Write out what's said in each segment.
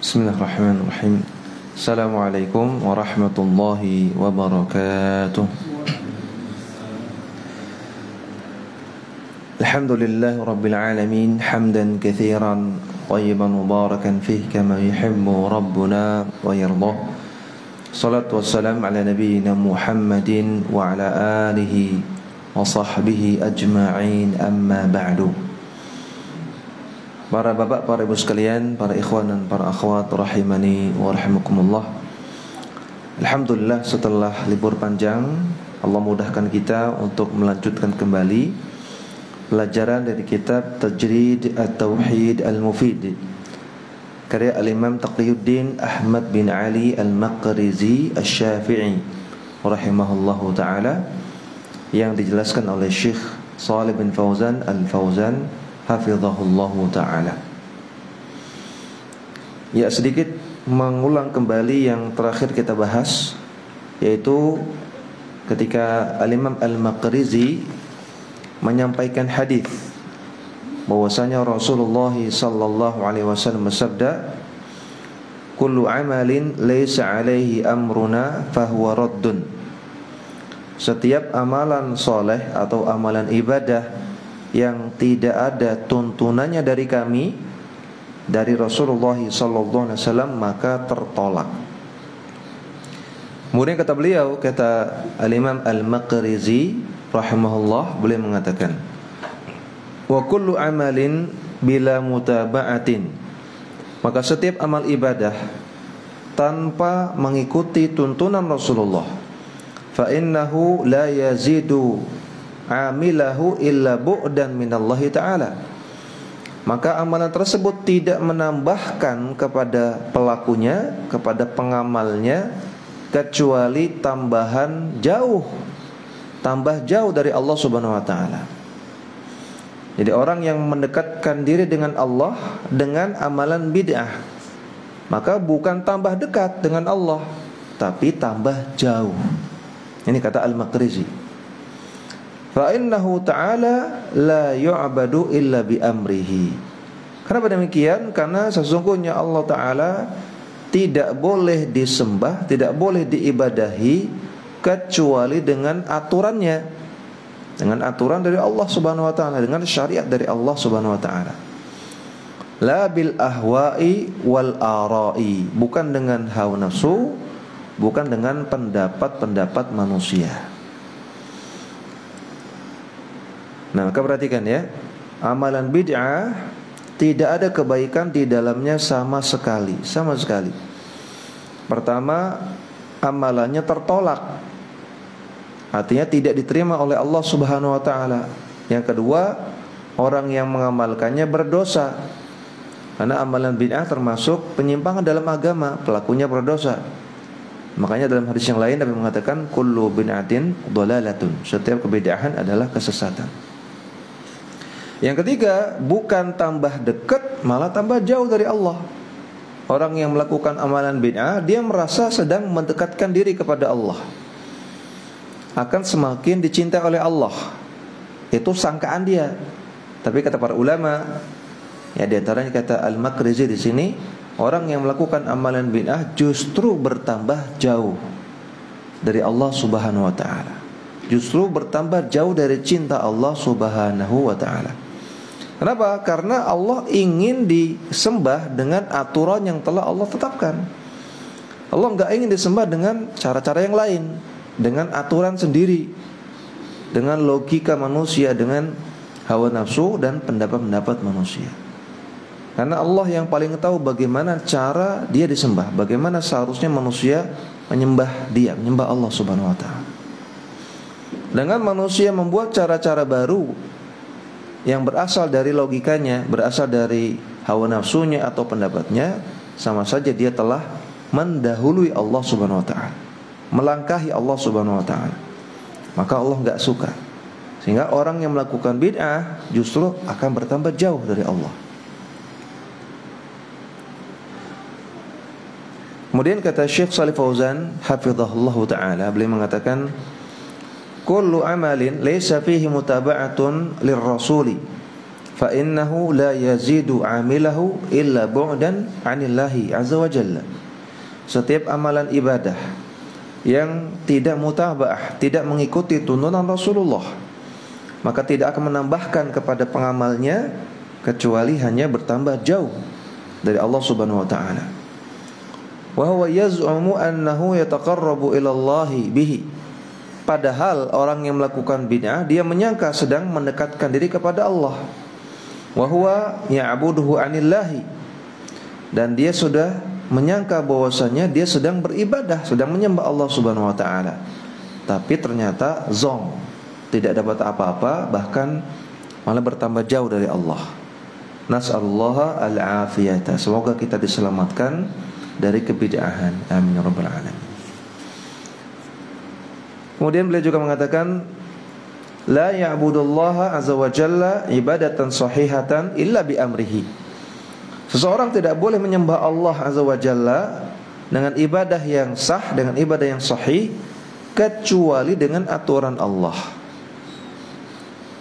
Bismillahirrahmanirrahim. Assalamualaikum warahmatullahi wabarakatuh. Alhamdulillahi rabbil alamin, hamdan katsiran tayyiban mubarakan fihi kama yuhibbu rabbuna wa yardah. Salatu wassalam ala nabiyyina Muhammadin wa ala alihi wa sahbihi ajma'in, amma ba'du. Para bapak, para ibu sekalian, para ikhwan dan para akhwat rahimani wa rahimakumullah. Alhamdulillah, setelah libur panjang Allah mudahkan kita untuk melanjutkan kembali pelajaran dari kitab Tajrid At-Tauhid Al-Mufid karya Al-Imam Taqiyuddin Ahmad bin Ali Al-Maqrizi Asy-Syafi'i rahimahullahu ta'ala, yang dijelaskan oleh Syekh Shalih bin Fauzan Al-Fauzan hafizahullahu ta'ala. Ya, sedikit mengulang kembali yang terakhir kita bahas, yaitu ketika Al-Imam Al-Maqrizi menyampaikan hadis bahwasanya Rasulullah sallallahu alaihi wasallam bersabda, kullu amalin laisa alaihi amruna fahuwa raddun. Setiap amalan soleh atau amalan ibadah yang tidak ada tuntunannya dari kami, dari Rasulullah sallallahu alaihi wasallam, maka tertolak. Kemudian kata beliau, kata Al-Imam Al-Maqrizi rahimahullah, beliau mengatakan, wa kullu amalin bila mutaba'atin, maka setiap amal ibadah tanpa mengikuti tuntunan Rasulullah, fa innahu la yazidu amilahu illa bu'dan minallahi ta'ala, maka amalan tersebut tidak menambahkan kepada pelakunya, kepada pengamalnya, kecuali tambah jauh dari Allah subhanahu wa ta'ala. Jadi orang yang mendekatkan diri dengan Allah dengan amalan bid'ah, maka bukan tambah dekat dengan Allah, tapi tambah jauh. Ini kata Al-Maqrizi. Fa innahu ta'ala la yu'badu illa bi amrihi. Kenapa demikian? Karena sesungguhnya Allah Ta'ala tidak boleh disembah, tidak boleh diibadahi kecuali dengan aturannya, dengan aturan dari Allah Subhanahu wa ta'ala, dengan syariat dari Allah Subhanahu wa ta'ala. La bil ahwa'i wal ara'i, bukan dengan hawa nafsu, bukan dengan pendapat-pendapat manusia. Nah, maka perhatikan ya, amalan bid'ah tidak ada kebaikan di dalamnya sama sekali. Pertama, amalannya tertolak, artinya tidak diterima oleh Allah Subhanahu wa ta'ala. Yang kedua, orang yang mengamalkannya berdosa, karena amalan bid'ah termasuk penyimpangan dalam agama, pelakunya berdosa. Makanya dalam hadis yang lain Nabi mengatakan, kullu bid'atin dhalalatun, setiap kebid'ahan adalah kesesatan. Yang ketiga, bukan tambah dekat, malah tambah jauh dari Allah. Orang yang melakukan amalan bid'ah, dia merasa sedang mendekatkan diri kepada Allah, akan semakin dicintai oleh Allah. Itu sangkaan dia. Tapi kata para ulama, ya di antaranya kata Al-Maqrizi di sini, orang yang melakukan amalan bid'ah justru bertambah jauh dari Allah Subhanahu wa ta'ala, justru bertambah jauh dari cinta Allah Subhanahu wa ta'ala. Kenapa? Karena Allah ingin disembah dengan aturan yang telah Allah tetapkan. Allah enggak ingin disembah dengan cara-cara yang lain, dengan aturan sendiri, dengan logika manusia, dengan hawa nafsu dan pendapat-pendapat manusia. Karena Allah yang paling tahu bagaimana cara dia disembah, bagaimana seharusnya manusia menyembah dia, menyembah Allah Subhanahu wa ta'ala. Dengan manusia membuat cara-cara baru yang berasal dari logikanya, berasal dari hawa nafsunya atau pendapatnya, sama saja dia telah mendahului Allah Subhanahu wa ta'ala, melangkahi Allah Subhanahu wa ta'ala. Maka Allah enggak suka. Sehingga orang yang melakukan bid'ah justru akan bertambah jauh dari Allah. Kemudian kata Syekh Shalih Fauzan hafizahullahu ta'ala, beliau mengatakan, kullu amalin laysa fihi mutaba'atun lirrasuli fa innahu la yazidu 'amilahu illa bu'dan 'anillahi azza wa jalla. Setiap amalan ibadah yang tidak mutaba'ah, tidak mengikuti tuntunan Rasulullah, maka tidak akan menambahkan kepada pengamalnya kecuali hanya bertambah jauh dari Allah Subhanahu wa taala. Wa huwa yaz'umu annahu yataqarrabu ila Allah bihi. Padahal orang yang melakukan bid'ah dia menyangka sedang mendekatkan diri kepada Allah. Wa huwa ya'buduhu 'anillahi. Dan dia sudah menyangka bahwasanya dia sedang beribadah, sedang menyembah Allah Subhanahu wa taala. Tapi ternyata zong, tidak dapat apa-apa, bahkan malah bertambah jauh dari Allah. Nas'alullaha al-afiyata. Semoga kita diselamatkan dari kebid'ahan. Amin ya rabbal alamin. Kemudian beliau juga mengatakan, la ya'budullaha azza wa jalla ibadatan sahihatan illa bi amrihi. Seseorang tidak boleh menyembah Allah azza wa jalla dengan ibadah yang sah, dengan ibadah yang sahih, kecuali dengan aturan Allah.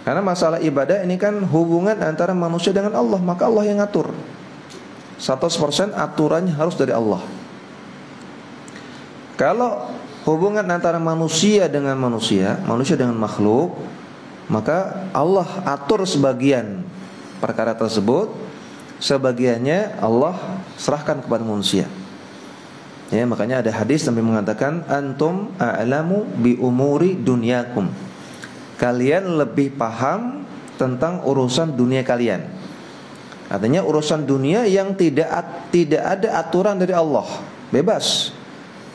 Karena masalah ibadah ini kan hubungan antara manusia dengan Allah, maka Allah yang ngatur. 100% aturannya harus dari Allah. Kalau hubungan antara manusia dengan manusia, manusia dengan makhluk, maka Allah atur sebagian perkara tersebut, sebagiannya Allah serahkan kepada manusia. Ya, makanya ada hadis Nabi mengatakan, antum a'lamu bi umuri dunyakum. Kalian lebih paham tentang urusan dunia kalian. Artinya urusan dunia yang tidak ada aturan dari Allah, bebas.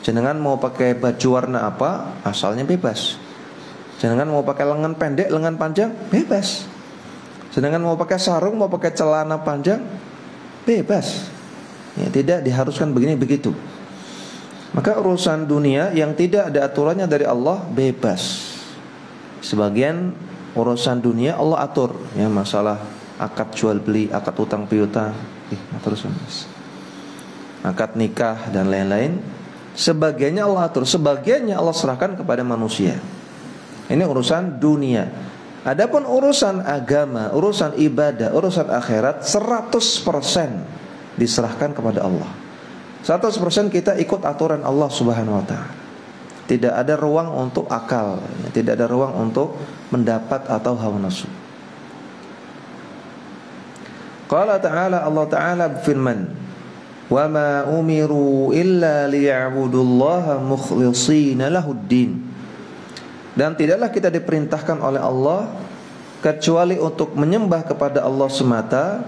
Jenengan mau pakai baju warna apa, asalnya bebas. Jenengan mau pakai lengan pendek, lengan panjang, bebas. Jenengan mau pakai sarung, mau pakai celana panjang, bebas. Ya, tidak diharuskan begini begitu. Maka urusan dunia yang tidak ada aturannya dari Allah, bebas. Sebagian urusan dunia Allah atur, ya, masalah akad jual beli, akad utang piutang, akad nikah dan lain-lain. Sebagiannya Allah atur, sebagiannya Allah serahkan kepada manusia. Ini urusan dunia. Adapun urusan agama, urusan ibadah, urusan akhirat 100% diserahkan kepada Allah. 100% kita ikut aturan Allah Subhanahu wa taala. Tidak ada ruang untuk akal, tidak ada ruang untuk mendapat atau hawa nafsu. Qala ta'ala, Allah ta'ala berfirman, wa ma umiru illa liya'budullaha mukhlishina lahuddin. Dan tidaklah kita diperintahkan oleh Allah kecuali untuk menyembah kepada Allah semata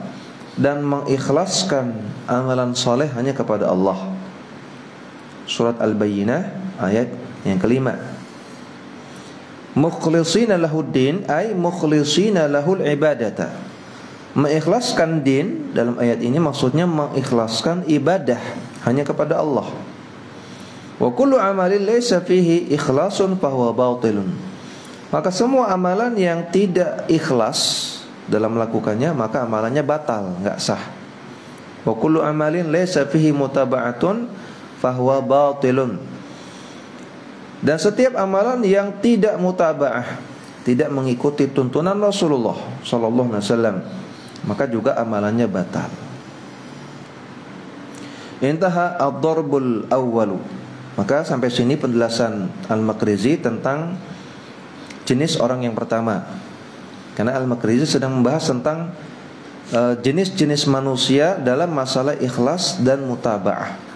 dan mengikhlaskan amalan soleh hanya kepada Allah. Surat Al-Bayyinah ayat yang kelima. Mukhlishina lahuddin ay mukhlishina lahul ibadata. Mengikhlaskan din dalam ayat ini maksudnya mengikhlaskan ibadah hanya kepada Allah. Wa kullu amalin laysa fihi ikhlasun fahuwa batilun. Maka semua amalan yang tidak ikhlas dalam melakukannya, maka amalannya batal, enggak sah. Wa kullu amalin laysa fihi mutaba'atun fahuwa batilun. Dan setiap amalan yang tidak mutaba'ah, tidak mengikuti tuntunan Rasulullah sallallahu alaihi wasallam, maka juga amalannya batal. Intaha ad-darbul awwalu. Maka sampai sini penjelasan Al-Maqrizi tentang jenis orang yang pertama. Karena Al-Maqrizi sedang membahas tentang jenis-jenis manusia dalam masalah ikhlas dan mutaba'ah.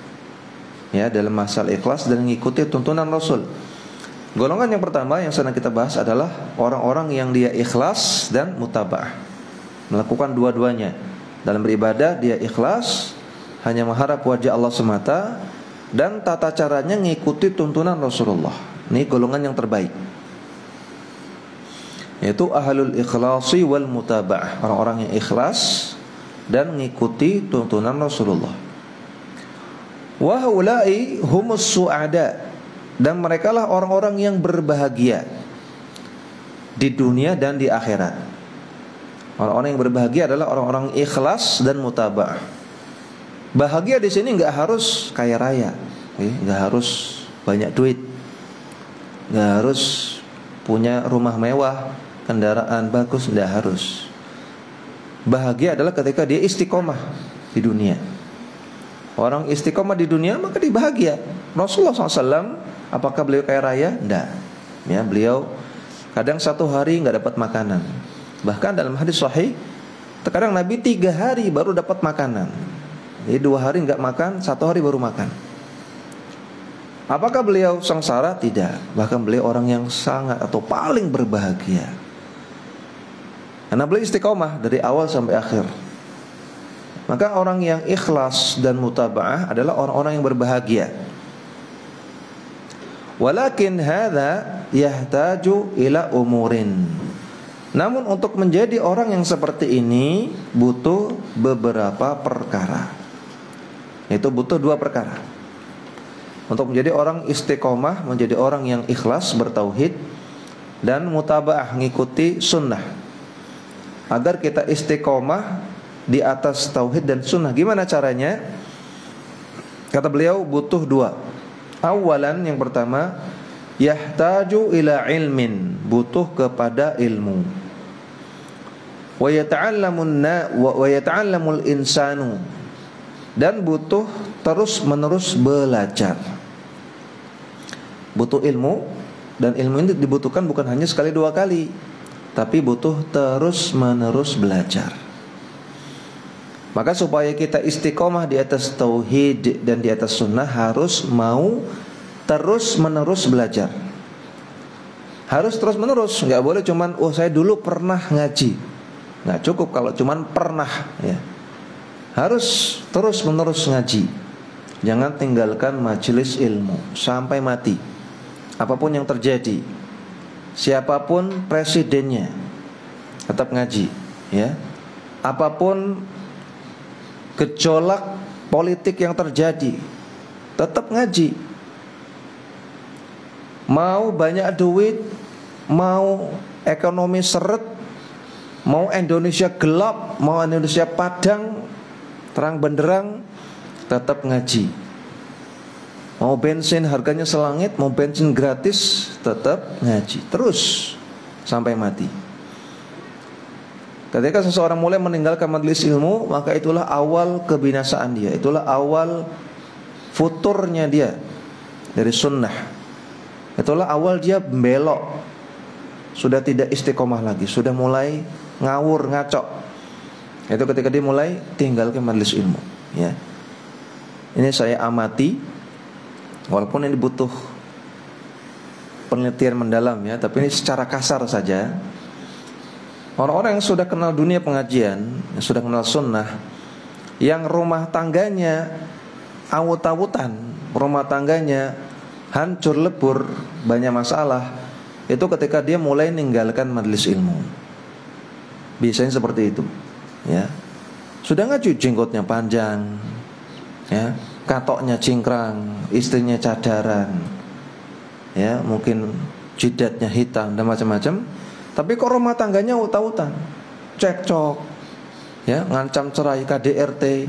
Ya, dalam masalah ikhlas dan mengikuti tuntunan Rasul. Golongan yang pertama yang sedang kita bahas adalah orang-orang yang dia ikhlas dan mutaba'ah, melakukan dua-duanya. Dalam beribadah dia ikhlas, hanya mengharap wajah Allah semata, dan tata caranya mengikuti tuntunan Rasulullah. Ini golongan yang terbaik, yaitu ahlul ikhlasi wal mutaba'ah, orang-orang yang ikhlas dan mengikuti tuntunan Rasulullah. Wa haula'i humus su'ada, dan merekalah orang-orang yang berbahagia di dunia dan di akhirat. Orang-orang yang berbahagia adalah orang-orang ikhlas dan mutaba'ah. Bahagia di sini nggak harus kaya raya, nggak harus banyak duit, nggak harus punya rumah mewah, kendaraan bagus, nggak harus. Bahagia adalah ketika dia istiqomah di dunia. Orang istiqomah di dunia maka dia bahagia. Rasulullah SAW, apakah beliau kaya raya? Tidak. Ya, beliau kadang satu hari nggak dapat makanan. Bahkan dalam hadis sahih, terkadang Nabi 3 hari baru dapat makanan. Jadi 2 hari nggak makan, 1 hari baru makan. Apakah beliau sengsara? Tidak. Bahkan beliau orang yang sangat atau paling berbahagia. Karena beliau istiqomah dari awal sampai akhir. Maka orang yang ikhlas dan mutaba'ah adalah orang-orang yang berbahagia. Walakin hadza yahtaju ila umurin. Namun untuk menjadi orang yang seperti ini butuh beberapa perkara. Itu butuh 2 perkara. Untuk menjadi orang istiqomah, menjadi orang yang ikhlas bertauhid dan mutaba'ah, ngikuti sunnah. Agar kita istiqomah di atas tauhid dan sunnah. Gimana caranya? Kata beliau butuh 2. Awalan, yang pertama, yahtaju ila ilmin, butuh kepada ilmu. Wa yata'allamul insanu, dan butuh terus menerus belajar. Butuh ilmu, dan ilmu ini dibutuhkan bukan hanya sekali 2 kali, tapi butuh terus menerus belajar. Maka supaya kita istiqomah di atas tauhid dan di atas sunnah harus mau terus menerus belajar. Harus terus menerus, nggak boleh cuman saya dulu pernah ngaji. Nggak cukup kalau cuman pernah, ya. Harus terus menerus ngaji. Jangan tinggalkan majelis ilmu sampai mati. Apapun yang terjadi, siapapun presidennya, tetap ngaji, ya. Apapun gejolak politik yang terjadi, tetap ngaji. Mau banyak duit, mau ekonomi seret, mau Indonesia gelap, mau Indonesia padang, terang benderang, tetap ngaji. Mau bensin harganya selangit, mau bensin gratis, tetap ngaji. Terus sampai mati. Ketika seseorang mulai meninggalkan majelis ilmu, maka itulah awal kebinasaan dia. Itulah awal futurnya dia dari sunnah. Itulah awal dia belok. Sudah tidak istiqomah lagi, sudah mulai ngawur, ngaco. Itu ketika dia mulai tinggalkan majelis ilmu, ya. Ini saya amati, walaupun ini butuh penelitian mendalam, ya, tapi ini secara kasar saja. Orang-orang yang sudah kenal dunia pengajian, yang sudah kenal sunnah, yang rumah tangganya awut-awutan, rumah tangganya hancur lebur, banyak masalah, itu ketika dia mulai meninggalkan majelis ilmu. Biasanya seperti itu, ya. Sudah ngaji, jenggotnya panjang, ya, katoknya cingkrang, istrinya cadaran, ya, mungkin jidatnya hitam dan macam-macam. Tapi kok rumah tangganya utang-utang, cekcok, ya, ngancam cerai, KDRT,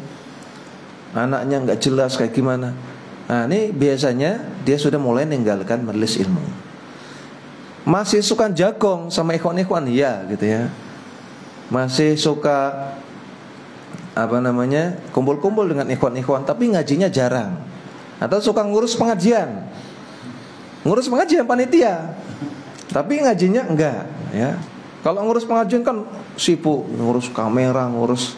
anaknya nggak jelas kayak gimana. Nah, ini biasanya dia sudah mulai meninggalkan majelis ilmu. Masih suka jagong sama ikhwan-ikhwan, ya, gitu ya. Masih suka kumpul-kumpul dengan ikhwan-ikhwan, tapi ngajinya jarang. Atau suka ngurus pengajian panitia, tapi ngajinya enggak, ya. Kalau ngurus pengajian kan sibuk, ngurus kamera, ngurus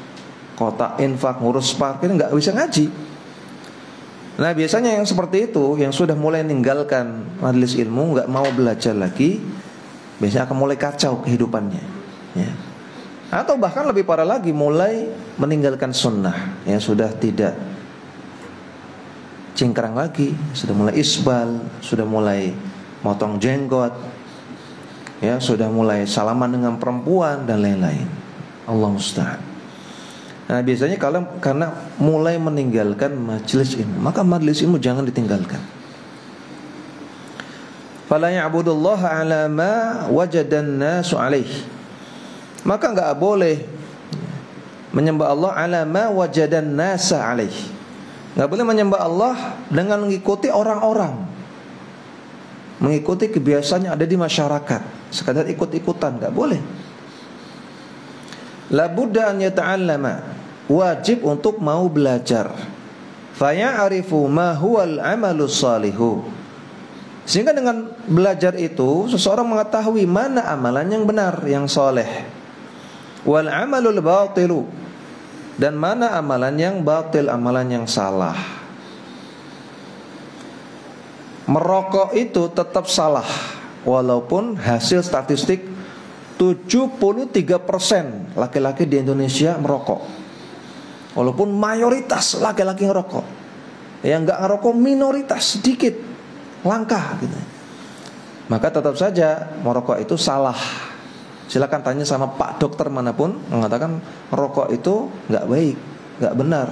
kotak infak, ngurus parkir, enggak bisa ngaji. Nah, biasanya yang seperti itu, yang sudah mulai meninggalkan majelis ilmu, enggak mau belajar lagi, biasanya akan mulai kacau kehidupannya, ya. Atau bahkan lebih parah lagi, mulai meninggalkan sunnah, ya, sudah tidak cingkrang lagi, sudah mulai isbal, sudah mulai motong jenggot, ya, sudah mulai salaman dengan perempuan dan lain-lain. Allah musta'an. Nah, biasanya kalau karena mulai meninggalkan majelis ilmu, maka majelis ilmu jangan ditinggalkan. Fala ya'budullaha 'ala ma wajadan nasu 'alaihi. Maka enggak boleh menyembah Allah 'ala ma wajadan nasa 'alaihi. Enggak boleh menyembah Allah dengan mengikuti orang-orang, mengikuti kebiasaan yang ada di masyarakat, sekadar ikut-ikutan, enggak boleh. La budda an yata'allama, wajib untuk mau belajar. Fa ya'rifu ma huwal amalus salihu. Sehingga dengan belajar itu seseorang mengetahui mana amalan yang benar, yang soleh. Wal amalul batilu, dan mana amalan yang batil, amalan yang salah. Merokok itu tetap salah, walaupun hasil statistik 73% laki-laki di Indonesia merokok. Walaupun mayoritas laki-laki ngerokok, yang nggak ngerokok minoritas, sedikit, langka gitu. Maka tetap saja merokok itu salah. Silakan tanya sama Pak dokter manapun, mengatakan rokok itu nggak baik, nggak benar,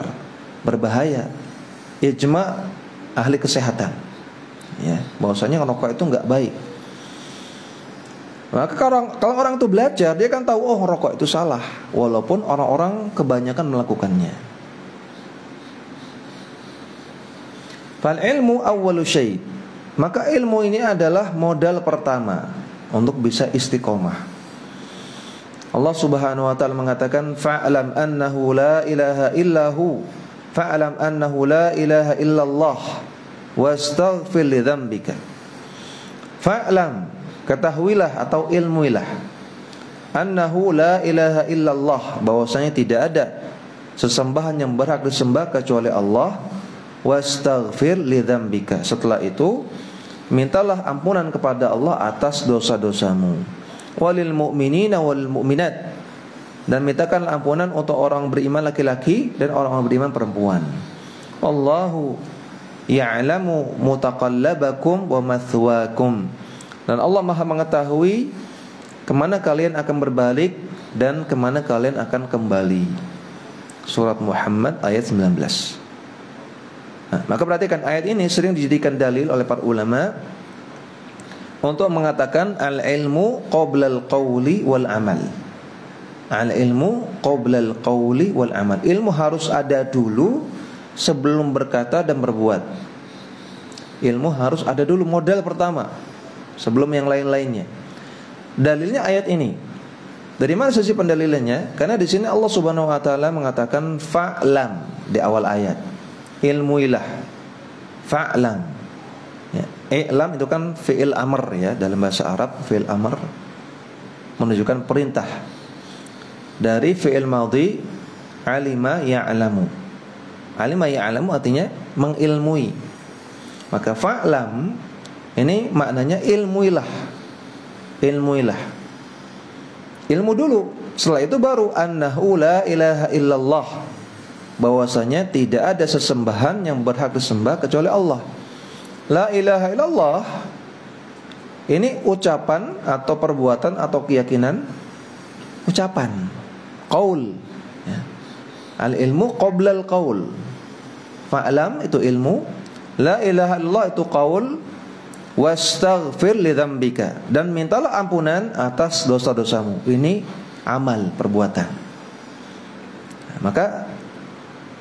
berbahaya. Ijma ahli kesehatan, ya, bahwasanya rokok itu nggak baik. Maka kalau orang itu belajar, dia kan tahu, oh rokok itu salah, walaupun orang-orang kebanyakan melakukannya. Fal ilmu awwalu syai', maka ilmu ini adalah modal pertama untuk bisa istiqomah. Allah Subhanahu wa taala mengatakan fa'lam annahu la ilaha illahu, fa'lam annahu la ilaha illallah wastaghfir li dzambika. Fa'lam, ketahuilah atau ilmuilah, annahu la ilaha illallah, bahwasanya tidak ada sesembahan yang berhak disembah kecuali Allah, wastaghfir li dzambika. Setelah itu mintalah ampunan kepada Allah atas dosa-dosamu. Walil mu'minina wal mu'minat, dan mintakan ampunan untuk orang beriman laki-laki dan orang beriman perempuan. Allahu ya'lamu mutaqallabakum wa mathwaakum, dan Allah Maha mengetahui kemana kalian akan berbalik dan kemana kalian akan kembali. Surat Muhammad ayat 19. Maka perhatikan, ayat ini sering dijadikan dalil oleh para ulama untuk mengatakan al-ilmu qoblal qawli wal amal. Al-ilmu qoblal qawli wal amal. Ilmu harus ada dulu sebelum berkata dan berbuat. Ilmu harus ada dulu, modal pertama, sebelum yang lain-lainnya. Dalilnya ayat ini. Dari mana sisi pendalilannya? Karena di sini Allah Subhanahu wa taala mengatakan fa'lam di awal ayat. Ilmuilah. Fa'lam. Ya, i'lam itu kan fi'il amr, ya, dalam bahasa Arab fi'il amr menunjukkan perintah. Dari fi'il madhi alima ya'lamu. Alima ya'lamu artinya mengilmui. Maka fa'lam ini maknanya ilmuilah. Ilmuilah. Ilmu dulu, setelah itu baru annahu la ilaha illallah, bahwasanya tidak ada sesembahan yang berhak disembah kecuali Allah. La ilaha illallah ini ucapan atau perbuatan atau keyakinan, ucapan, qaul, ya. Al ilmu qoblal qaul. Fa'lam itu ilmu, la ilaha illallah itu qaul, wastaghfir li dzambika, dan mintalah ampunan atas dosa-dosamu. Ini amal, perbuatan. Maka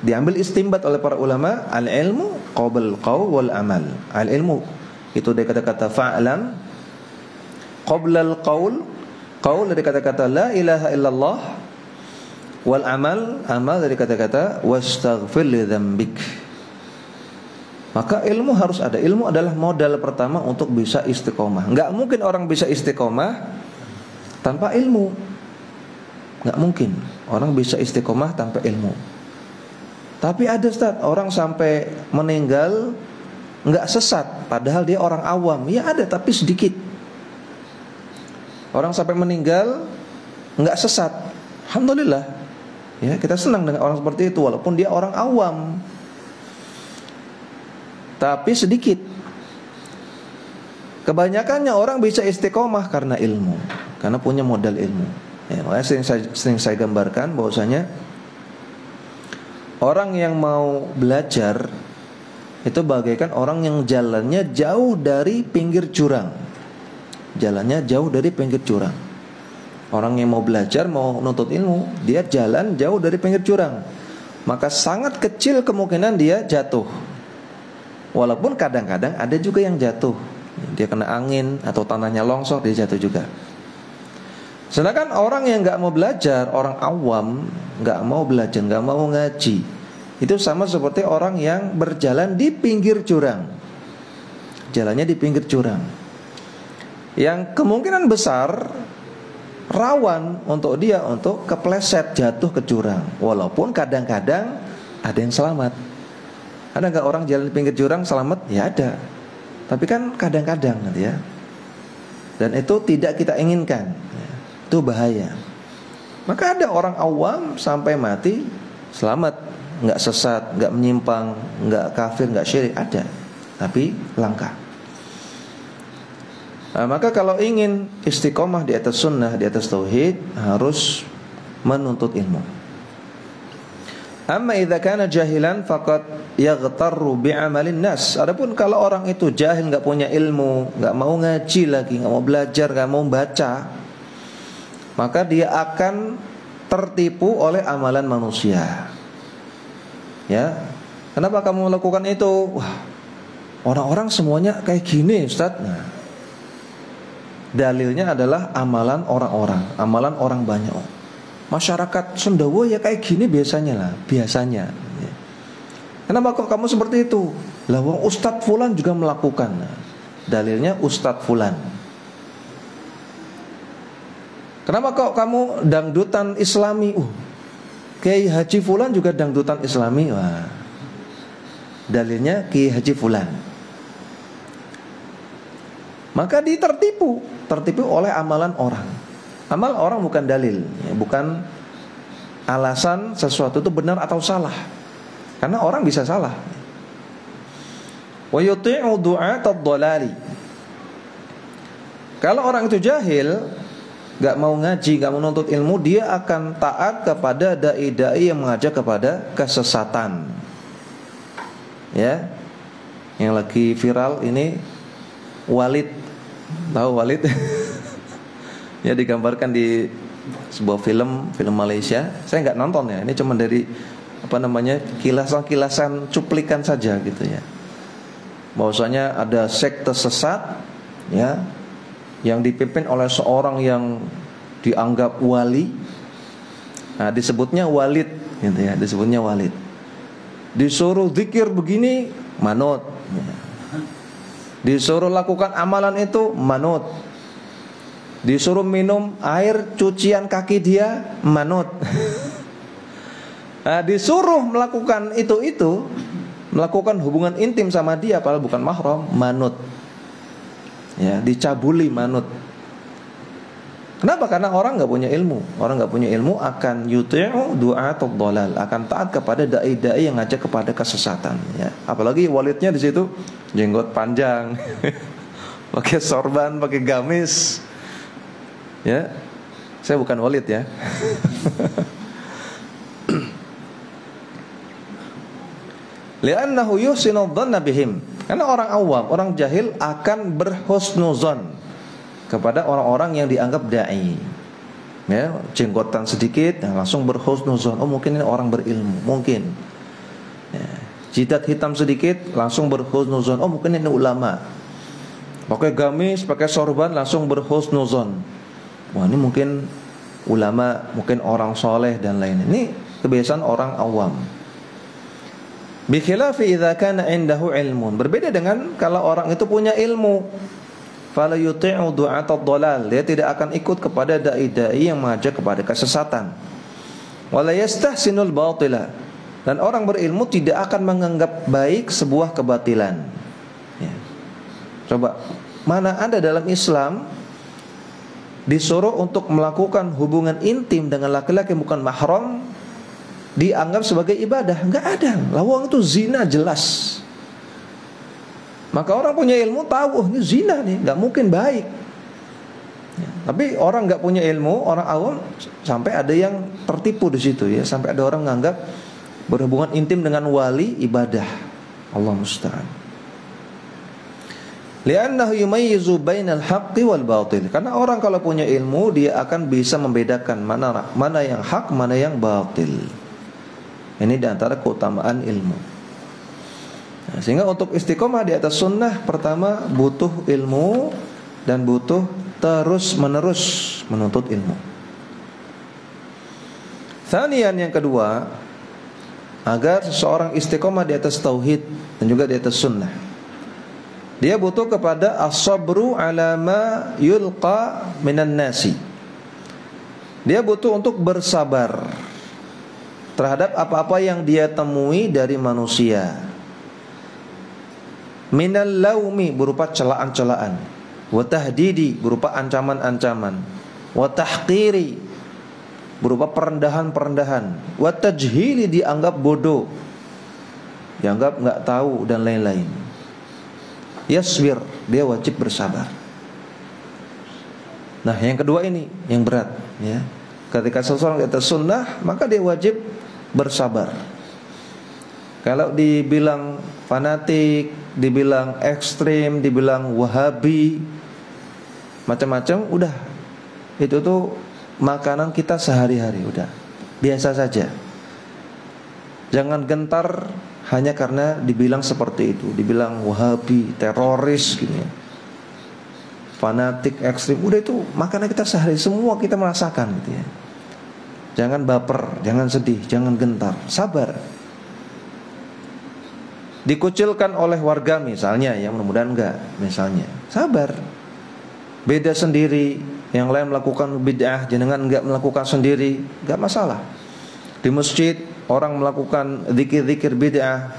diambil istimbat oleh para ulama, al-ilmu qabl qaul wal amal. Al-ilmu itu dari kata-kata fa'lam, qablal qaul, qaul dari kata-kata la ilaha illallah, wal amal, amal dari kata-kata wastaghfir li dzambik. Maka ilmu harus ada. Ilmu adalah modal pertama untuk bisa istiqomah. Enggak mungkin orang bisa istiqomah tanpa ilmu. Enggak mungkin orang bisa istiqomah tanpa ilmu. Tapi ada, Ustaz, orang sampai meninggal enggak sesat, padahal dia orang awam. Ya ada, tapi sedikit. Orang sampai meninggal enggak sesat, alhamdulillah. Ya, kita senang dengan orang seperti itu, walaupun dia orang awam. Tapi sedikit. Kebanyakannya orang bisa istiqomah karena ilmu, karena punya modal ilmu. Ya, makanya sering saya gambarkan bahwasanya orang yang mau belajar itu bagaikan orang yang jalannya jauh dari pinggir jurang. Jalannya jauh dari pinggir jurang. Orang yang mau belajar, mau nuntut ilmu, dia jalan jauh dari pinggir jurang. Maka sangat kecil kemungkinan dia jatuh. Walaupun kadang-kadang ada juga yang jatuh. Dia kena angin atau tanahnya longsor, dia jatuh juga. Sedangkan orang yang nggak mau belajar, orang awam, nggak mau belajar, nggak mau ngaji, itu sama seperti orang yang berjalan di pinggir jurang. Jalannya di pinggir jurang, yang kemungkinan besar rawan untuk dia untuk kepleset jatuh ke jurang. Walaupun kadang-kadang ada yang selamat. Ada nggak orang jalan di pinggir jurang selamat? Ya ada. Tapi kan kadang-kadang ya. Dan itu tidak kita inginkan. Itu bahaya. Maka ada orang awam sampai mati selamat, nggak sesat, nggak menyimpang, nggak kafir, nggak syirik, ada. Tapi langka. Nah, maka kalau ingin istiqomah di atas sunnah, di atas tauhid, harus menuntut ilmu. Amma idza kana jahilan faqad yaghtarru bi'amalin nas. Adapun kalau orang itu jahil, enggak punya ilmu, enggak mau ngaji lagi, enggak mau belajar, enggak mau baca, maka dia akan tertipu oleh amalan manusia. Ya. Kenapa kamu melakukan itu? Wah, orang-orang semuanya kayak gini, Ustaz. Nah, dalilnya adalah amalan orang-orang, amalan orang banyak. Masyarakat Sundawa ya kayak gini biasanya lah, biasanya. Kenapa kok kamu seperti itu? Lah wong Ustadz Fulan juga melakukan. Dalilnya Ustadz Fulan. Kenapa kok kamu dangdutan Islami? Kiai Haji Fulan juga dangdutan Islami. Wah. Dalilnya Kiai Haji Fulan. Maka tertipu oleh amalan orang. Amal orang bukan dalil, bukan alasan sesuatu itu benar atau salah. Karena orang bisa salah. Wa yuti'u du'atad dhalali. Kalau orang itu jahil, gak mau ngaji, gak mau menuntut ilmu, dia akan taat kepada dai-dai yang mengajak kepada kesesatan. Ya. Yang lagi viral ini Walid. Tahu Walid? Ya, digambarkan di sebuah film Malaysia. Saya nggak nonton ya. Ini cuma dari kilasan cuplikan saja gitu ya. Bahwasanya ada sekte sesat ya, yang dipimpin oleh seorang yang dianggap wali. Nah, disebutnya Walid gitu ya, disebutnya Walid. Disuruh zikir begini, manut. Disuruh lakukan amalan itu, manut. Disuruh minum air cucian kaki dia, manut. Nah, disuruh melakukan itu, melakukan hubungan intim sama dia padahal bukan mahram, manut. Ya, dicabuli, manut. Kenapa? Karena orang nggak punya ilmu. Orang nggak punya ilmu akan yuti'u du'atad dhalal, akan taat kepada dai-dai yang ngajak kepada kesesatan. Ya, apalagi walidnya di situ jenggot panjang, pakai sorban, pakai gamis. Ya, saya bukan walid ya. Li'annahu yuhsinu dhanna bihim. Karena orang awam, orang jahil akan berhusnuzon kepada orang-orang yang dianggap dai. Ya, jenggotan sedikit, langsung berhusnuzon. Oh, mungkin ini orang berilmu, mungkin. Ya, jidat hitam sedikit, langsung berhusnuzon. Oh, mungkin ini ulama. Pakai gamis, pakai sorban, langsung berhusnuzon. Wah, ini mungkin ulama, mungkin orang soleh dan lain. Ini kebiasaan orang awam. Bi khilafi idza kana indahu ilmun. Berbeda dengan kalau orang itu punya ilmu. Fala yuti'u du'atad dhalal. Dia tidak akan ikut kepada dai-dai yang mengajak kepada kesesatan. Wala yastahsinul batila. Dan orang berilmu tidak akan menganggap baik sebuah kebatilan. Ya. Coba, mana ada dalam Islam disuruh untuk melakukan hubungan intim dengan laki-laki yang bukan mahram dianggap sebagai ibadah? Enggak ada. Lawang itu zina jelas. Maka orang punya ilmu tahu, oh ini zina nih, enggak mungkin baik. Ya, tapi orang enggak punya ilmu, orang awam sampai ada yang tertipu di situ ya, sampai ada orang menganggap berhubungan intim dengan wali ibadah. Allah musta'an. Li'annahu yumayyizu bainal haqqi wal batil. Karena orang kalau punya ilmu, dia akan bisa membedakan mana yang hak, mana yang batil. Ini diantara keutamaan ilmu. Nah, sehingga untuk istiqomah di atas sunnah, pertama butuh ilmu dan butuh terus menerus menuntut ilmu. Tsaniyan, yang kedua, agar seseorang istiqomah di atas tauhid dan juga di atas sunnah, dia butuh kepada as-sabru ala ma yulqa minan nasi. Dia butuh untuk bersabar terhadap apa-apa yang dia temui dari manusia. Minal laumi, berupa celaan-celaan, wa tahdidi, berupa ancaman-ancaman, wa tahqiri, berupa perendahan-perendahan, wa tajhili, dianggap bodoh, dianggap enggak tahu, dan lain-lain. Yasbir, dia wajib bersabar. Nah, yang kedua ini yang berat, ya. Ketika seseorang di atas sunnah, maka dia wajib bersabar. Kalau dibilang fanatik, dibilang ekstrim, dibilang wahabi, macam-macam, udah, itu tuh makanan kita sehari-hari, udah biasa saja. Jangan gentar hanya karena dibilang seperti itu, dibilang wahabi, teroris gitu ya, fanatik, ekstrim, udah itu makanan kita sehari, semua kita merasakan gitu ya. Jangan baper, jangan sedih, jangan gentar, sabar. Dikucilkan oleh warga misalnya, ya mudah-mudahan enggak, misalnya, sabar. Beda sendiri, yang lain melakukan bid'ah, jenengan enggak melakukan sendiri, enggak masalah. Di masjid orang melakukan zikir-zikir bid'ah,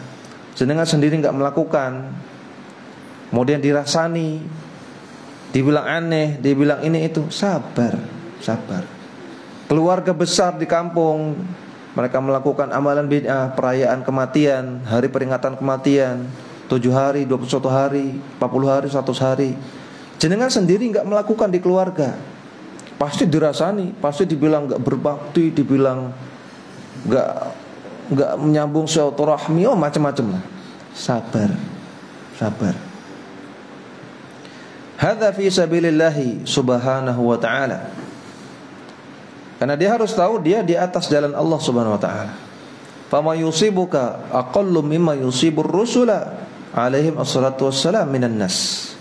jenengan sendiri enggak melakukan, kemudian dirasani, dibilang aneh, dibilang ini itu, sabar, sabar. Keluarga besar di kampung, mereka melakukan amalan bid'ah, perayaan kematian, hari peringatan kematian, 7 hari, 21 hari, 40 hari, 100 hari. Jenengan sendiri enggak melakukan di keluarga, pasti dirasani, pasti dibilang enggak berbakti, dibilang enggak menyambung silaturahmi, oh macam-macam lah. Sabar, sabar. Hadza fi sabilillahi subhanahu wa ta'ala. Karena dia harus tahu dia di atas jalan Allah subhanahu wa ta'ala. Fama yusibuka aqallu mimma yusibur rusula alaihim assalatu wassalam minan nas.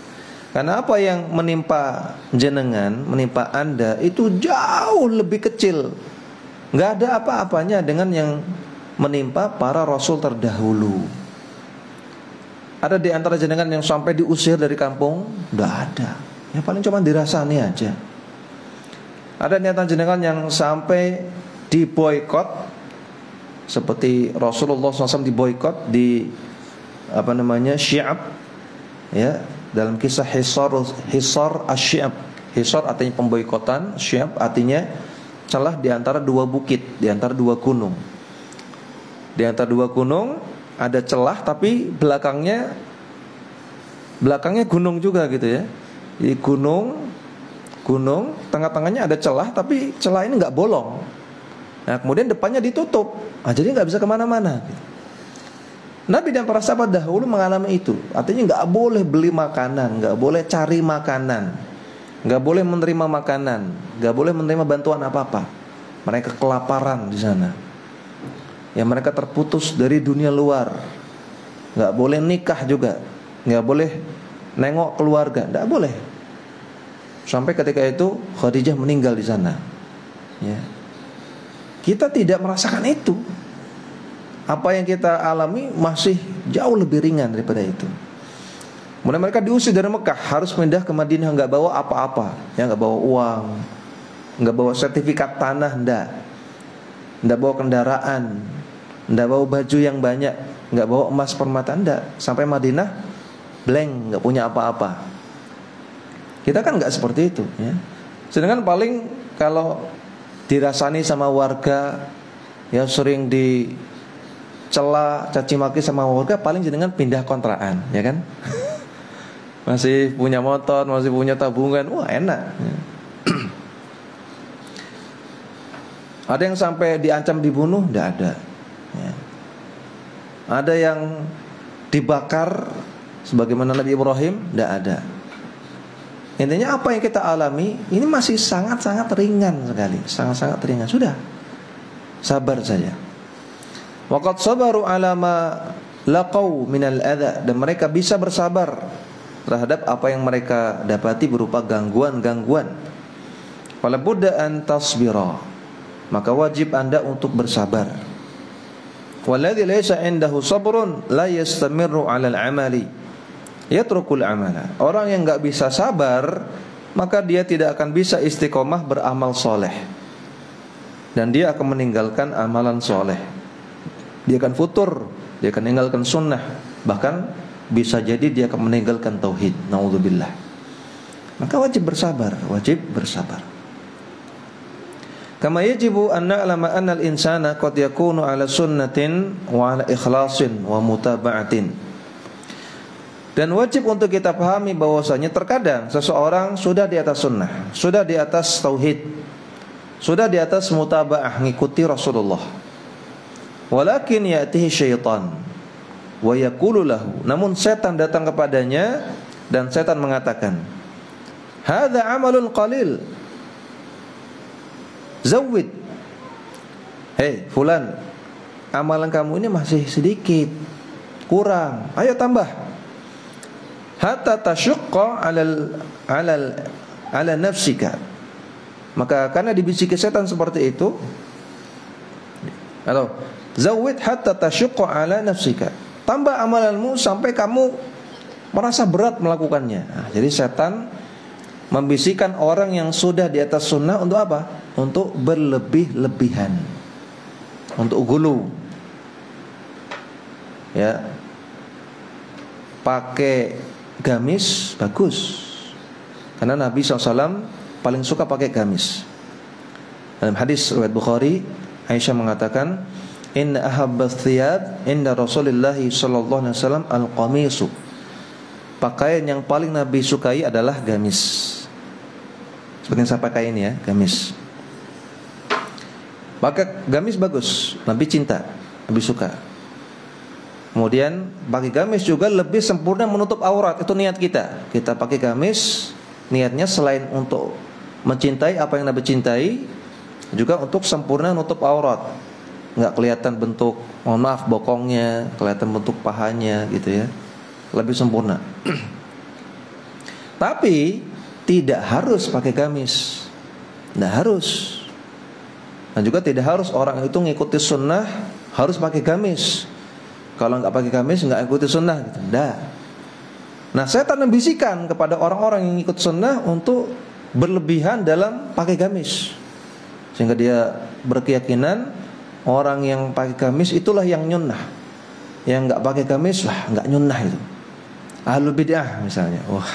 Karena apa yang menimpa jenengan, menimpa anda, itu jauh lebih kecil, enggak ada apa-apanya dengan yang menimpa para rasul terdahulu. Ada di antara jenengan yang sampai diusir dari kampung? Enggak ada. Ya paling cuma dirasani aja. Ada niatan jenengan yang sampai diboikot, seperti Rasulullah SAW diboikot di Syi'ab, ya, dalam kisah Hisar Asy-Syi'ab. Hisar artinya pemboikotan, Syi'ab artinya celah di antara dua bukit, di antara dua gunung. Di antara dua gunung ada celah, tapi belakangnya gunung juga gitu ya. Jadi gunung, tengah-tengahnya ada celah, tapi celah ini nggak bolong. Nah kemudian depannya ditutup, jadi nggak bisa kemana-mana. Nabi dan para sahabat dahulu mengalami itu. Artinya nggak boleh beli makanan, nggak boleh cari makanan, nggak boleh menerima makanan, nggak boleh menerima bantuan apa-apa. Mereka kelaparan di sana. Ya mereka terputus dari dunia luar. Nggak boleh nikah juga, nggak boleh nengok keluarga, nggak boleh. Sampai ketika itu Khadijah meninggal di sana. Ya. Kita tidak merasakan itu. Apa yang kita alami masih jauh lebih ringan daripada itu. Kemudian mereka diusir dari Mekah, harus pindah ke Madinah, nggak bawa apa-apa, ya nggak bawa uang, nggak bawa sertifikat tanah, nggak bawa kendaraan, nggak bawa baju yang banyak, nggak bawa emas permata, nggak. Sampai Madinah blank, nggak punya apa-apa. Kita kan nggak seperti itu, ya. Sedangkan paling kalau dirasani sama warga, ya sering dicela, caci maki sama warga, paling jenengan pindah kontrakan, ya kan? Masih punya motor, masih punya tabungan, wah enak. Ada yang sampai diancam dibunuh, tidak ada. Ya. Ada yang dibakar, sebagaimana Nabi Ibrahim, tidak ada. Intinya apa yang kita alami ini masih sangat-sangat ringan sekali, sangat-sangat ringan. Sudah, sabar saja. Waqad sabaru ala ma laqau minal adza, dan mereka bisa bersabar terhadap apa yang mereka dapati berupa gangguan-gangguan. Fala budda an tasbira, maka wajib Anda untuk bersabar. Walladzi laysa indahu sabrun la yastamirru 'ala al-'amali yatrukul 'amala. Orang yang enggak bisa sabar, maka dia tidak akan bisa istiqomah beramal soleh, dan dia akan meninggalkan amalan soleh. Dia akan futur, dia akan meninggalkan sunnah, bahkan bisa jadi dia akan meninggalkan tauhid. Naudzubillah. Maka wajib bersabar, wajib bersabar. Kama yajibu an na'lama anna al-insana qad yakunu 'ala sunnatin wa 'ala ikhlasin wa mutaba'atin. Dan wajib untuk kita pahami bahwasanya terkadang seseorang sudah di atas sunnah, sudah di atas tauhid, sudah di atas mutaba'ah, ngikuti Rasulullah. Walakin ya'tihi syaitan wa yaqulu lahu, namun setan datang kepadanya dan setan mengatakan, hadza amalun qalil, zawid. Hei fulan, amalan kamu ini masih sedikit, kurang, ayo tambah. Hatta tasyaqqa 'ala nafsika. Maka karena dibisiki setan seperti itu, atau zawid hatta tasyaqqa 'ala nafsika, tambah amalanmu sampai kamu merasa berat melakukannya. Nah, jadi setan membisikkan orang yang sudah di atas sunnah untuk apa? Untuk berlebih-lebihan, untuk gulu. Ya, pakai gamis bagus, karena Nabi SAW paling suka pakai gamis. Dalam hadis riwayat Bukhari, Aisyah mengatakan, inna ahabbath thiyab inda Rasulillah sallallahu alaihi wasallam al-qamisu. Pakaian yang paling Nabi sukai adalah gamis. Seperti yang saya pakai ini ya, gamis. Maka gamis bagus, Nabi cinta, Nabi suka. Kemudian pakai gamis juga lebih sempurna menutup aurat. Itu niat kita. Kita pakai gamis, niatnya selain untuk mencintai apa yang Nabi cintai, juga untuk sempurna menutup aurat. Nggak kelihatan bentuk, mohon maaf, bokongnya, kelihatan bentuk pahanya gitu ya. Lebih sempurna. Tapi tidak harus pakai gamis, tidak harus. Dan juga tidak harus orang itu ngikuti sunnah harus pakai gamis. Kalau nggak pakai gamis nggak ikuti sunnah gitu. Tidak. Nah, setan membisikkan kepada orang-orang yang ikut sunnah untuk berlebihan dalam pakai gamis, sehingga dia berkeyakinan orang yang pakai gamis itulah yang nyunnah, yang nggak pakai gamis wah nggak nyunnah itu. Ahlul bid'ah misalnya, wah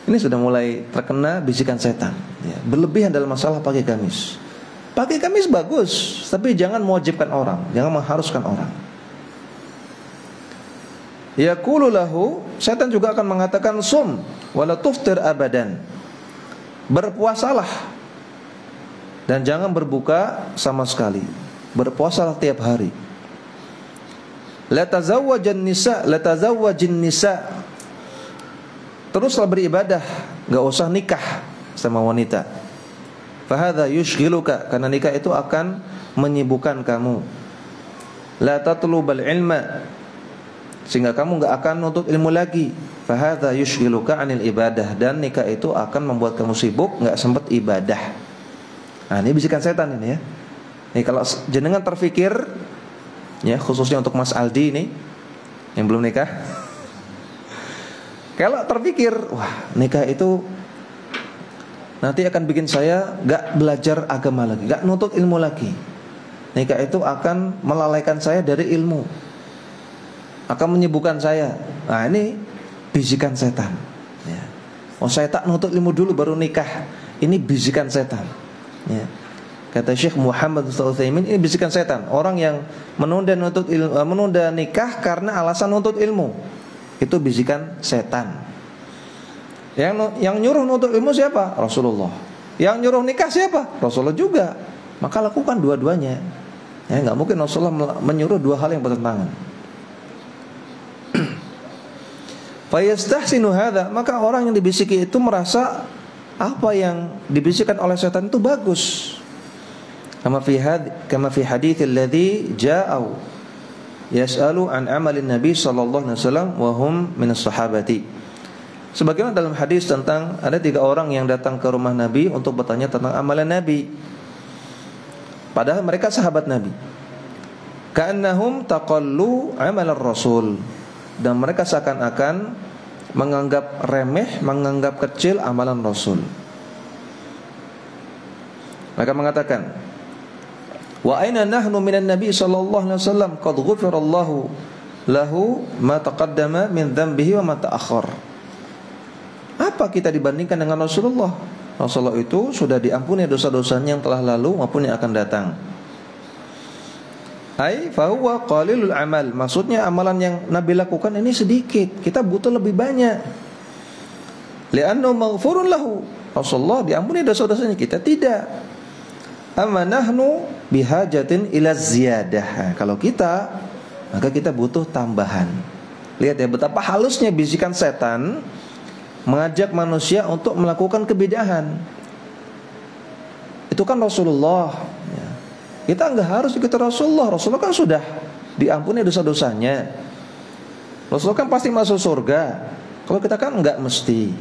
ini sudah mulai terkena bisikan setan ya, berlebihan dalam masalah pakai gamis. Pakai gamis bagus, tapi jangan mewajibkan orang, jangan mengharuskan orang. Yaqulu lahu, setan juga akan mengatakan sum wala tuftir abadan. Berpuasalah dan jangan berbuka sama sekali. Berpuasalah tiap hari. La tazawwajin nisa. Teruslah beribadah, enggak usah nikah sama wanita. Fahadha yushghiluka, karena nikah itu akan menyibukkan kamu. La tatlubal ilma, sehingga kamu enggak akan nuntut ilmu lagi. Fahadha yushghiluka 'anil ibadah, dan nikah itu akan membuat kamu sibuk, enggak sempat ibadah. Nah, ini bisikan setan ini ya. Nih kalau jenengan terfikir ya, khususnya untuk Mas Aldi ini yang belum nikah. Kalau terfikir, wah nikah itu nanti akan bikin saya gak belajar agama lagi, gak nuntut ilmu lagi. Nikah itu akan melalaikan saya dari ilmu, akan menyibukkan saya. Nah, ini bisikan setan ya. Oh, saya tak nuntut ilmu dulu baru nikah. Ini bisikan setan ya. Kata Syekh Muhammad Utsaimin, ini bisikan setan. Orang yang menunda nikah karena alasan nuntut ilmu, itu bisikan setan. Yang nyuruh nuntut ilmu siapa? Rasulullah. Yang nyuruh nikah siapa? Rasulullah juga. Maka lakukan dua-duanya. Ya, nggak mungkin Rasulullah menyuruh dua hal yang bertentangan. Fayastahsinu hadza, maka orang yang dibisiki itu merasa apa yang dibisikkan oleh setan itu bagus. Kama fi hadits alladzi ja'u yas'alu an amalin nabi sallallahu alaihi wasallam wa hum minas sahabati. Sebagaimana dalam hadis tentang ada 3 orang yang datang ke rumah Nabi untuk bertanya tentang amalan Nabi. Padahal mereka sahabat Nabi. Ka'annahum taqallu amalan Rasul. Dan mereka seakan-akan menganggap remeh, menganggap kecil amalan Rasul. Mereka mengatakan, wa aina nahnu minan Nabi sallallahu alaihi wasallam qad ghufirallahu lahu ma taqaddama min dhanbihi wa ma ta'akhkhar. Apa kita dibandingkan dengan Rasulullah? Rasulullah itu sudah diampuni dosa-dosanya yang telah lalu maupun yang akan datang. Ai fa huwa qalilul amal. Maksudnya amalan yang Nabi lakukan ini sedikit. Kita butuh lebih banyak. Li'annahu maghfurun lahu. Rasulullah diampuni dosa-dosanya, kita tidak. Amma nahnu bihajatin ila ziyadah. Kalau kita, maka kita butuh tambahan. Lihat ya betapa halusnya bisikan setan mengajak manusia untuk melakukan kebidahan. Itu kan Rasulullah. Kita enggak harus ikut Rasulullah. Rasulullah kan sudah diampuni dosa-dosanya. Rasulullah kan pasti masuk surga. Kalau kita kan enggak mesti.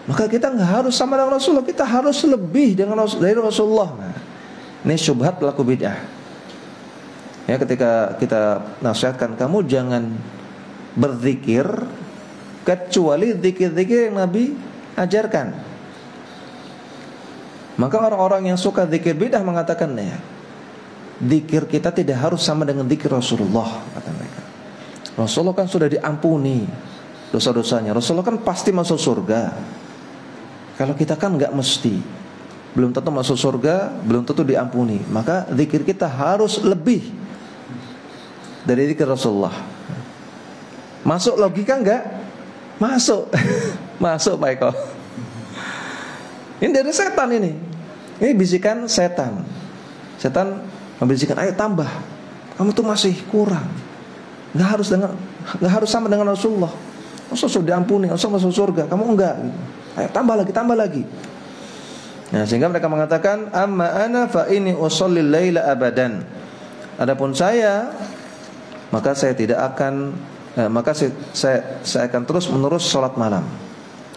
Maka kita enggak harus sama dengan Rasulullah. Kita harus lebih dari Rasulullah. Nah, ini syubhat pelaku bid'ah. Ya, ketika kita nasihatkan, kamu jangan berzikir kecuali zikir-zikir yang Nabi ajarkan. Maka orang-orang yang suka zikir bidah mengatakan, ya, zikir kita tidak harus sama dengan zikir Rasulullah, kata mereka. Rasulullah kan sudah diampuni dosa-dosanya. Rasulullah kan pasti masuk surga. Kalau kita kan enggak mesti. Belum tentu masuk surga, belum tentu diampuni. Maka zikir kita harus lebih dari zikir Rasulullah. Masuk logika enggak? Masuk. Masuk Pak Eko. Ini dari setan ini. Ini bisikan setan. Setan membisikkan, ayo tambah. Kamu tuh masih kurang. Enggak harus sama dengan Rasulullah. Rasulullah sudah diampuni, Rasulullah masuk surga, kamu enggak. Ayo tambah lagi. Nah, sehingga mereka mengatakan, amma ana fa ini usallil laila abadan. Adapun saya, maka saya tidak akan saya akan terus menerus salat malam.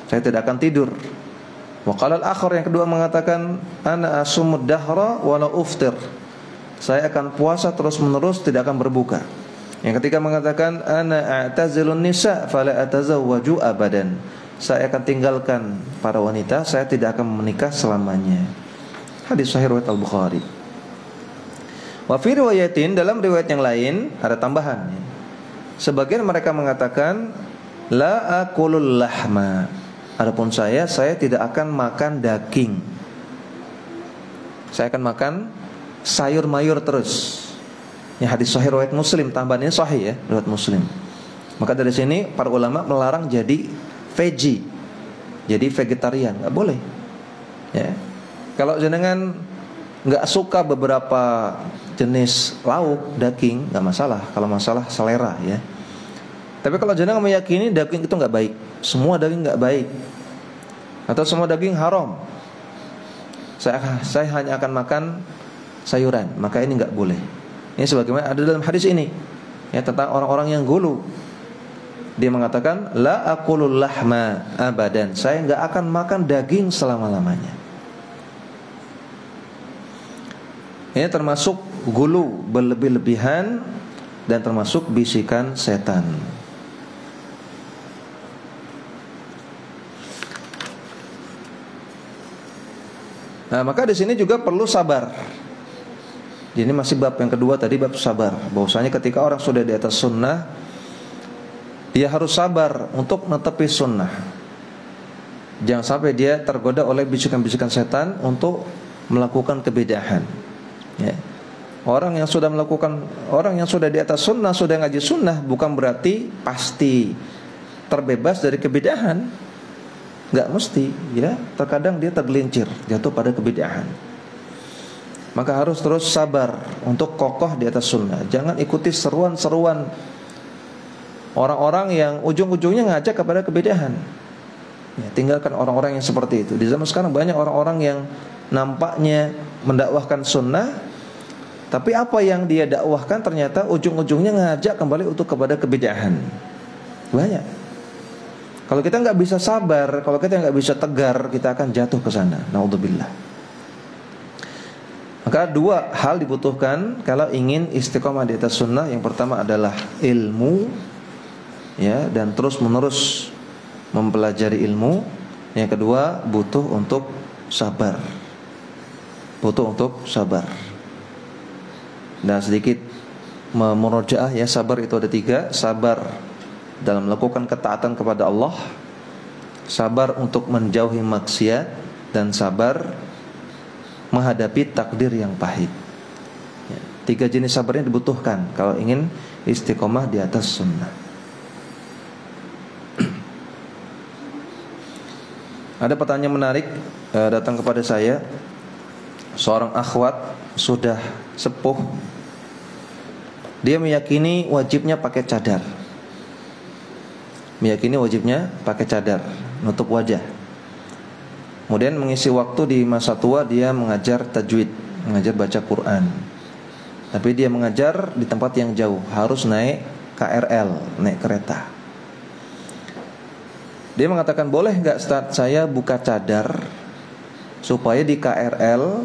Saya tidak akan tidur. Wa qala al-akhar, yang kedua mengatakan, ana asumud dahra wa la uftir. Saya akan puasa terus menerus, tidak akan berbuka. Yang ketiga mengatakan, ana a'tazilun nisa fala atazawwaju abadan. Saya akan tinggalkan para wanita, saya tidak akan menikah selamanya. Hadis sahih riwayat Al-Bukhari. Wa fi riwayatin, dalam riwayat yang lain ada tambahan. Sebagian mereka mengatakan, la akulul lahma. Adapun saya tidak akan makan daging. Saya akan makan sayur mayur terus. Ini hadis sahih riwayat Muslim, tambahannya sahih ya, riwayat Muslim. Maka dari sini para ulama melarang jadi veggie, jadi vegetarian, nggak boleh. Ya. Kalau jenengan nggak suka beberapa jenis lauk, daging, nggak masalah. Kalau masalah selera ya. Tapi kalau jenengan meyakini daging itu nggak baik, semua daging nggak baik, atau semua daging haram, saya hanya akan makan sayuran, maka ini nggak boleh. Ini sebagaimana ada dalam hadis ini ya, tentang orang-orang yang gulu. Dia mengatakan, la akulul lahma abadan. Saya nggak akan makan daging selama-lamanya. Ini termasuk gulu, berlebih-lebihan, dan termasuk bisikan setan. Nah, maka di sini juga perlu sabar. Ini masih bab yang kedua tadi, bab sabar. Bahwasanya ketika orang sudah di atas sunnah, dia harus sabar untuk menepi sunnah. Jangan sampai dia tergoda oleh bisikan-bisikan setan untuk melakukan kebidahan. Ya. Orang yang sudah di atas sunnah, sudah ngaji sunnah, bukan berarti pasti terbebas dari kebidahan. Enggak mesti, ya. Terkadang dia tergelincir, jatuh pada kebidahan. Maka harus terus sabar untuk kokoh di atas sunnah. Jangan ikuti seruan-seruan orang-orang yang ujung-ujungnya ngajak kepada kebidahan. Ya, tinggalkan orang-orang yang seperti itu. Di zaman sekarang banyak orang-orang yang nampaknya mendakwahkan sunnah, tapi apa yang dia dakwahkan ternyata ujung-ujungnya ngajak kembali untuk kepada kebidahan. Banyak. Kalau kita nggak bisa sabar, kalau kita nggak bisa tegar, kita akan jatuh ke sana. Naudzubillah. Maka dua hal dibutuhkan kalau ingin istiqomah di atas sunnah. Yang pertama adalah ilmu, ya, dan terus menerus mempelajari ilmu. Yang kedua butuh untuk sabar. Butuh untuk sabar. Dan sedikit memurojaah, ya, sabar itu ada 3. Sabar dalam melakukan ketaatan kepada Allah, sabar untuk menjauhi maksiat, dan sabar menghadapi takdir yang pahit. Ya, 3 jenis sabar ini dibutuhkan kalau ingin istiqomah di atas sunnah. Ada pertanyaan menarik datang kepada saya. Seorang akhwat sudah sepuh, dia meyakini wajibnya pakai cadar. Meyakini wajibnya pakai cadar, nutup wajah. Kemudian mengisi waktu di masa tua dia mengajar tajwid, mengajar baca Quran. Tapi dia mengajar di tempat yang jauh, harus naik KRL, naik kereta. Dia mengatakan, boleh gak Ustaz saya buka cadar supaya di KRL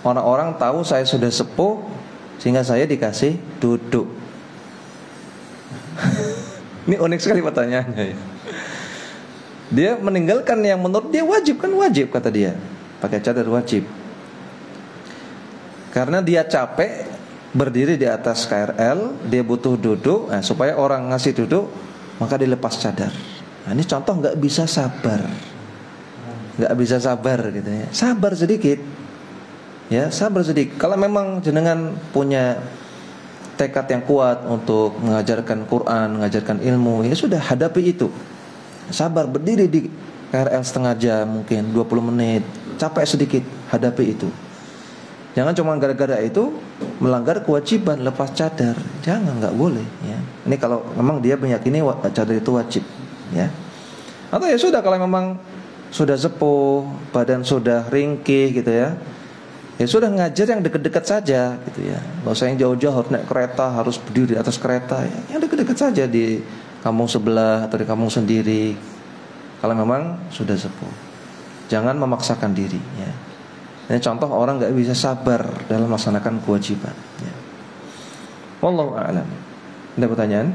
orang-orang tahu saya sudah sepuh, sehingga saya dikasih duduk. Ini unik sekali pertanyaannya. Dia meninggalkan yang menurut dia wajib, kan wajib kata dia, pakai cadar wajib. Karena dia capek berdiri di atas KRL, dia butuh duduk. Nah, supaya orang ngasih duduk, maka dia lepas cadar. Nah, ini contoh nggak bisa sabar, nggak bisa sabar gitu ya. Sabar sedikit, ya, sabar sedikit. Kalau memang jenengan punya tekad yang kuat untuk mengajarkan Quran, mengajarkan ilmu, ya sudah, hadapi itu. Sabar, berdiri di KRL setengah jam, mungkin 20 menit, capek sedikit, hadapi itu. Jangan cuma gara-gara itu melanggar kewajiban lepas cadar. Jangan, nggak boleh, ya. Ini kalau memang dia meyakini cadar itu wajib, ya. Atau ya sudah, kalau memang sudah sepuh, badan sudah ringkih gitu ya, ya sudah, ngajar yang dekat-dekat saja gitu ya. Nggak usah yang jauh-jauh harus naik kereta, harus berdiri di atas kereta, ya. Yang dekat-dekat saja di kampung sebelah atau di kampung sendiri, kalau memang sudah sepuh. Jangan memaksakan diri, ya. Ini contoh orang nggak bisa sabar dalam melaksanakan kewajiban, ya. Wallahu a'lam. Ada pertanyaan?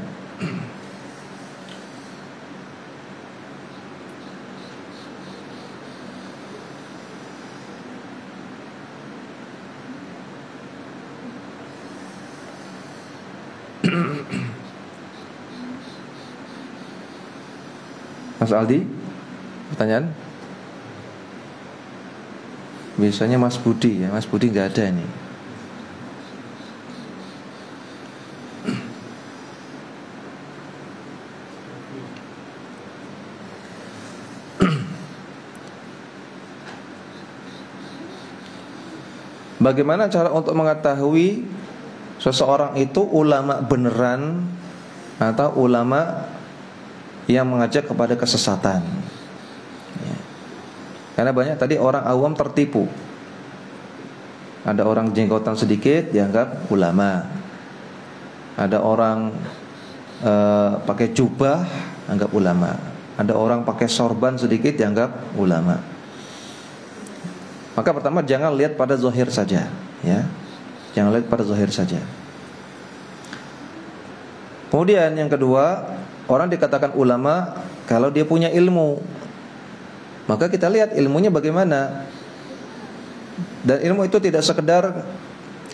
Mas Aldi, pertanyaan? Biasanya Mas Budi, ya. Mas Budi nggak ada ini. Bagaimana cara untuk mengetahui seseorang itu ulama beneran atau ulama yang mengajak kepada kesesatan, ya. Karena banyak tadi orang awam tertipu. Ada orang jenggotan sedikit dianggap ulama. Ada orang pakai jubah anggap ulama. Ada orang pakai sorban sedikit dianggap ulama. Maka pertama, jangan lihat pada zahir saja, ya. Jangan lihat pada zahir saja. Kemudian yang kedua, orang dikatakan ulama kalau dia punya ilmu. Maka kita lihat ilmunya bagaimana. Dan ilmu itu tidak sekedar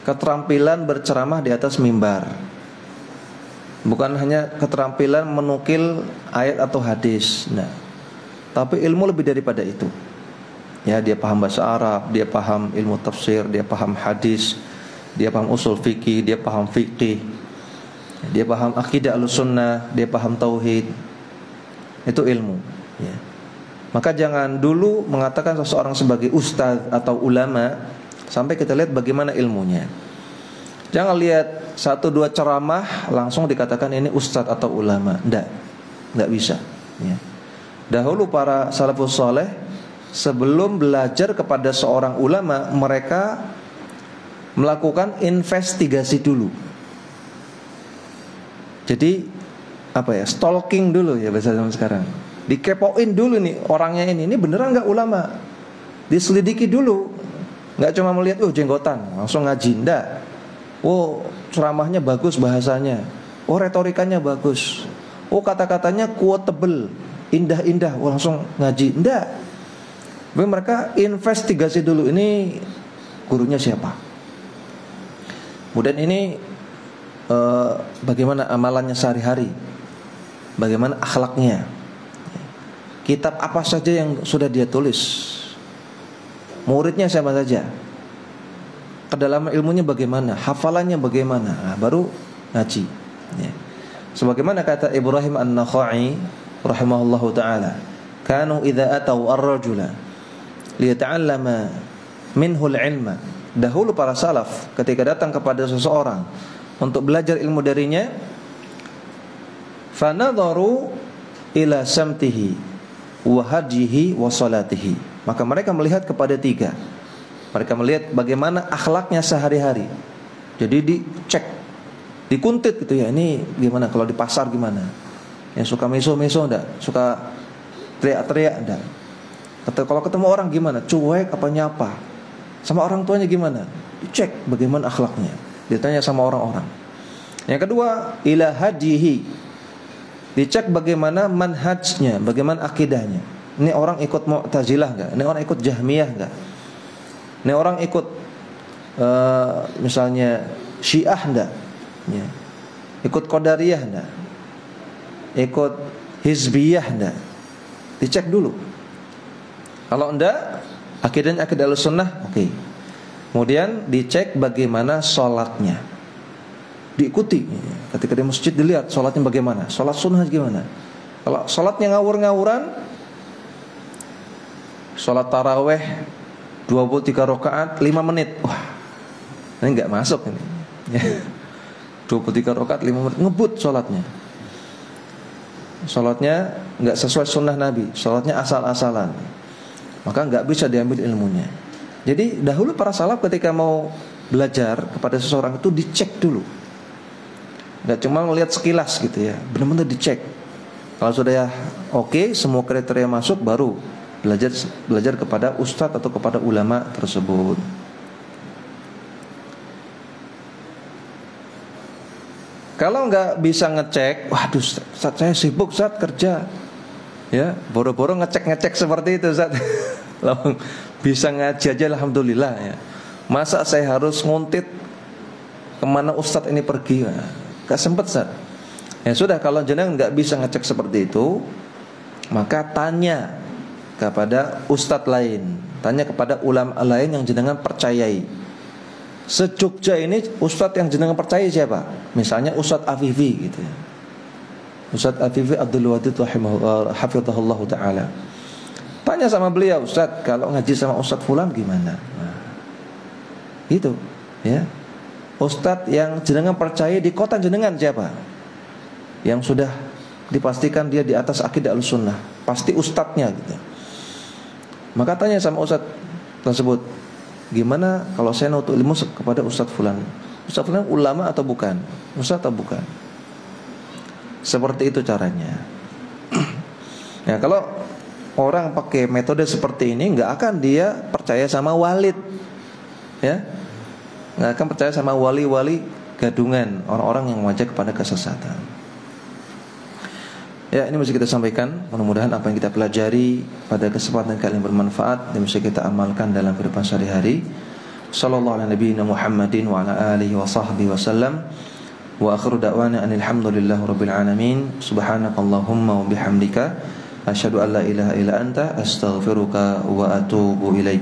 keterampilan berceramah di atas mimbar. Bukan hanya keterampilan menukil ayat atau hadis. Nah, tapi ilmu lebih daripada itu. Ya, dia paham bahasa Arab, dia paham ilmu tafsir, dia paham hadis, dia paham usul fikih, dia paham fikih, dia paham akidah Ahlussunnah, dia paham tauhid. Itu ilmu, ya. Maka jangan dulu mengatakan seseorang sebagai ustaz atau ulama sampai kita lihat bagaimana ilmunya. Jangan lihat 1-2 ceramah langsung dikatakan ini ustaz atau ulama. Enggak bisa, ya. Dahulu para salafus saleh sebelum belajar kepada seorang ulama, mereka melakukan investigasi dulu. Jadi apa ya, stalking dulu ya bahasa zaman sekarang. dikepoin dulu nih orangnya ini beneran nggak ulama, diselidiki dulu, nggak cuma melihat jenggotan langsung ngaji, ndak. Ceramahnya bagus bahasanya, retorikanya bagus, kata-katanya quotable, indah-indah, langsung ngaji, ndak. Tapi mereka investigasi dulu, ini gurunya siapa, kemudian ini bagaimana amalannya sehari-hari, bagaimana akhlaknya, kitab apa saja yang sudah dia tulis, muridnya siapa saja, kedalaman ilmunya bagaimana, hafalannya bagaimana, baru ngaji. Sebagaimana kata Ibrahim An-Nakha'i rahimahullahu ta'ala, kanu idza atau ar-rajula liyata'allama minhul ilma. Dahulu para salaf ketika datang kepada seseorang untuk belajar ilmu darinya, fanadharu ila samtihi wa hadyihi wa salatihi, maka mereka melihat kepada tiga. Mereka melihat bagaimana akhlaknya sehari-hari. Jadi dicek, dikuntit gitu ya, ini gimana kalau di pasar gimana, yang suka meso-meso enggak, suka teriak-teriak enggak, kalau ketemu orang gimana, cuek apa nyapa, sama orang tuanya gimana, dicek bagaimana akhlaknya, ditanya sama orang-orang. Yang kedua, ila hadihi, dicek bagaimana manhajnya, bagaimana akidahnya. Ini orang ikut Mu'tazilah enggak, ini orang ikut Jahmiyah enggak, ini orang ikut misalnya Syiah enggak, ya. Ikut Qadariyah enggak, ikut Hizbiyah enggak, dicek dulu. Kalau enggak, akidahnya akidah Ahlussunnah, oke. Kemudian dicek bagaimana sholatnya, diikuti. Ketika di masjid dilihat sholatnya bagaimana, sholat sunnah gimana. Kalau sholatnya ngawur-ngawuran, sholat taraweh 23 rakaat 5 menit, wah ini enggak masuk ini. 23 rakaat 5 menit, ngebut sholatnya. Sholatnya enggak sesuai sunnah Nabi, sholatnya asal-asalan, maka enggak bisa diambil ilmunya. Jadi dahulu para salaf ketika mau belajar kepada seseorang itu dicek dulu, enggak cuma melihat sekilas gitu ya, benar-benar dicek. Kalau sudah oke, semua kriteria masuk, baru belajar kepada ustadz atau kepada ulama tersebut. Kalau nggak bisa ngecek, waduh Ustaz, saya sibuk Ustaz kerja, ya boro-boro ngecek seperti itu Ustaz. Bisa ngaji aja alhamdulillah ya. Masa saya harus nguntit kemana Ustaz ini pergi? Gak sempet Ustaz. Ya sudah, kalau jenengan nggak bisa ngecek seperti itu, maka tanya kepada ustadz lain, tanya kepada ulama lain yang jenengan percayai. Se-Jogja ini ustadz yang jenengan percaya siapa? Misalnya Ustadz Afifi gitu ya. Ustadz Afifi Abdul Wadid hafizahullah ta'ala. Tanya sama beliau, Ustadz kalau ngaji sama Ustadz fulan gimana? Nah, gitu ya. Ustadz yang jenengan percaya di kota jenengan siapa? Yang sudah dipastikan dia di atas akidah Ahlussunnah, pasti ustadznya gitu. Maka tanya sama ustadz tersebut, gimana kalau saya nuntut ilmu kepada ustadz fulan? Ustadz fulan ulama atau bukan? Ustadz atau bukan? Seperti itu caranya. Ya, kalau orang pakai metode seperti ini, nggak akan dia percaya sama walid, ya, nggak akan percaya sama wali-wali gadungan, orang-orang yang mengajak kepada kesesatan. Ya, ini mesti kita sampaikan. Mudah-mudahan apa yang kita pelajari pada kesempatan kali ini bermanfaat dan bisa kita amalkan dalam kehidupan sehari-hari. Sallallahu ala nabiyina Muhammadin wa ala alihi wa sahbihi wasallam. Wa akhiru da'wana anil hamdulillahi rabbil alamin. Subhanakallahumma wa bihamdika asyhadu an la ilaha illa anta astaghfiruka wa atubu ilaik.